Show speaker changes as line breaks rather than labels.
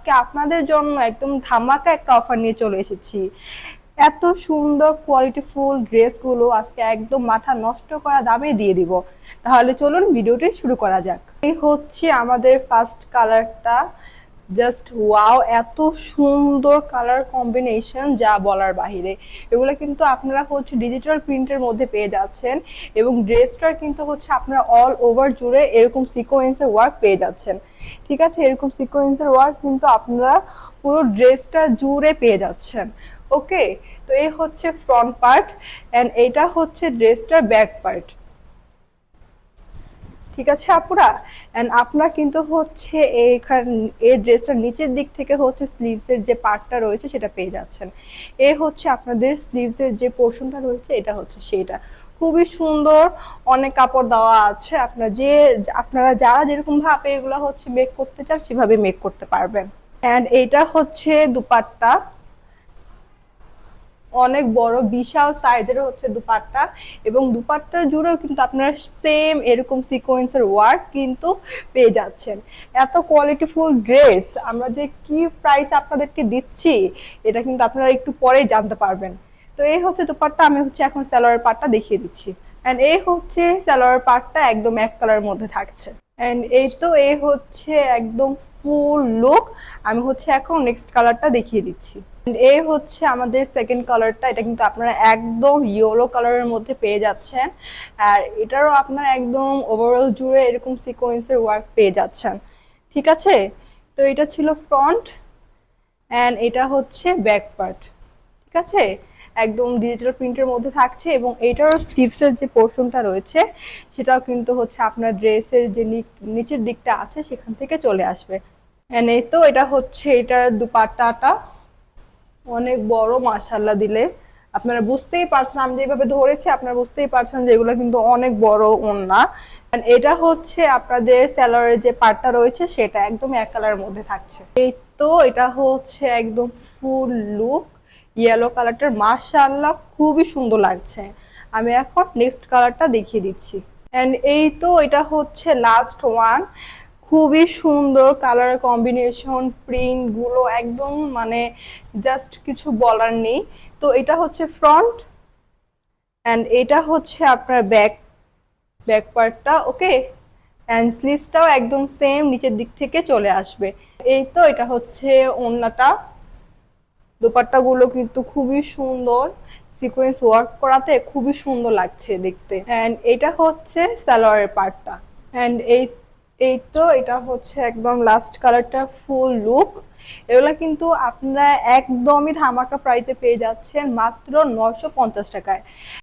আজকে আপনাদের জন্য একদম ধামাকা একটা অফার নিয়ে চলে এসেছি। এত সুন্দর কোয়ালিটিফুল ড্রেসগুলো আজকে একদম মাথা নষ্ট করা দামে দিয়ে দিব। তাহলে চলুন ভিডিওটি শুরু করা যাক। এই হচ্ছে আমাদের ফার্স্ট কালারটা। জাস্ট ওয়াও, এত সুন্দর কালার কম্বিনেশন যা বলার বাহিরে। এগুলো কিন্তু আপনারা হচ্ছে ডিজিটাল প্রিন্টের মধ্যে পেয়ে যাচ্ছেন এবং ড্রেসটা কিন্তু হচ্ছে আপনারা অল ওভার জুড়ে এরকম সিকোয়েন্সের ওয়ার্ক পেয়ে যাচ্ছেন। ঠিক আছে, এরকম সিকোয়েন্সের ওয়ার্ক কিন্তু আপনারা পুরো ড্রেসটা জুড়ে পেয়ে যাচ্ছেন। ওকে, তো এই হচ্ছে ফ্রন্ট পার্ট এন্ড এটা হচ্ছে ড্রেসটার ব্যাক পার্ট। ঠিক আছে আপুরা, এন্ড আপনারা কিন্তু হচ্ছে এই ড্রেসটার নিচের দিক থেকে হচ্ছে স্লিভসের যে পার্টটা রয়েছে সেটা পেয়ে যাচ্ছেন। এই হচ্ছে আপনাদের স্লিভসের যে পোর্শনটা রয়েছে, এটা হচ্ছে সেটা। খুবই সুন্দর, অনেক কাপড় দেওয়া আছে। আপনারা যারা যেরকম ভাবে এগুলো হচ্ছে মেক করতে চান সেভাবে মেক করতে পারবেন। এন্ড এটা হচ্ছে দুপাট্টা, অনেক বড় বিশাল সাইজের হচ্ছে দুপাট্টা এবং দুপাট্টার জুড়েও কিন্তু আপনারা সেম এরকম সিকোয়েন্সের ওয়ার্ক কিন্তু পেয়ে যাচ্ছেন। এত কোয়ালিটিফুল ড্রেস আমরা যে কি প্রাইস আপনাদেরকে দিচ্ছি এটা কিন্তু আপনারা একটু পরেই জানতে পারবেন। তো এই হচ্ছে দুপাট্টা, আমি হচ্ছে এখন সালোয়ার পাটটা দেখিয়ে দিচ্ছি। এন্ড এই হচ্ছে সালোয়ার পাটটা একদম এক কালারের মধ্যে থাকছে। এন্ড এই তো এই হচ্ছে একদম ফুল লুক। আমি হচ্ছে এখন নেক্সট কালারটা দেখিয়ে দিচ্ছি। এই হচ্ছে আমাদের সেকেন্ড কালারটা, এটা কিন্তু আপনারা একদম ইয়েলো কালারের মধ্যে পেয়ে যাচ্ছেন। আর এটারও আপনারা একদম ওভারঅল জুড়ে এরকম সিকোয়েন্সের ওয়ার্ক পেয়ে যাচ্ছেন। ঠিক আছে, তো এটা ছিল ফ্রন্ট এন্ড এটা হচ্ছে ব্যাক পার্ট। ঠিক আছে, একদম ডিজিটাল প্রিন্টের মধ্যে থাকছে এবং এইটারও স্লিভসের যে পোর্শনটা রয়েছে সেটাও কিন্তু হচ্ছে আপনার ড্রেসের যে নিচের দিকটা আছে সেখান থেকে চলে আসবে। এন্ড এই তো এটা হচ্ছে এটার দুপাট্টাটা, অনেক বড় মাশাআল্লাহ দিলে আপনারা বুঝতেই পারছেন, আমি যেভাবে ধরেছি আপনারা বুঝতেই পারছেন যে এগুলো কিন্তু অনেক বড় ওড়না। এন্ড এটা হচ্ছে আপনাদের সালোয়ারের যে পার্টটা রয়েছে সেটা একদম এক কালারের মধ্যে থাকছে। এই তো এটা হচ্ছে একদম ফুল লুক ইয়েলো কালারটার, মাশাআল্লাহ খুবই সুন্দর লাগছে। আমি এখন নেক্সট কালারটা দেখিয়ে দিচ্ছি। এন্ড এই তো এটা হচ্ছে লাস্ট ওয়ান। খুবই সুন্দর কালার কম্বিনেশন, প্রিন্ট গুলো একদম মানে জাস্ট কিছু বলার নেই। তো এটা হচ্ছে ফ্রন্ট এন্ড এটা হচ্ছে আপনার ব্যাক পার্টটা। ওকে, এন্ড স্লিভসটাও একদম সেম নিচের দিক থেকে চলে আসবে। এই তো এটা হচ্ছে ওড়নাটা। দোপাট্টা গুলো কিন্তু খুবই সুন্দর, সিকোয়েন্স ওয়ার্ক করাতে খুবই সুন্দর লাগছে দেখতে। এন্ড এটা হচ্ছে সালোয়ারের পার্টটা। এন্ড এই তো এটা হচ্ছে একদম লাস্ট কালারটা ফুল লুক। এগুলা কিন্তু আপনারা একদমই ধামাকা প্রাইসে পেয়ে যাচ্ছেন মাত্র 950 টাকায়।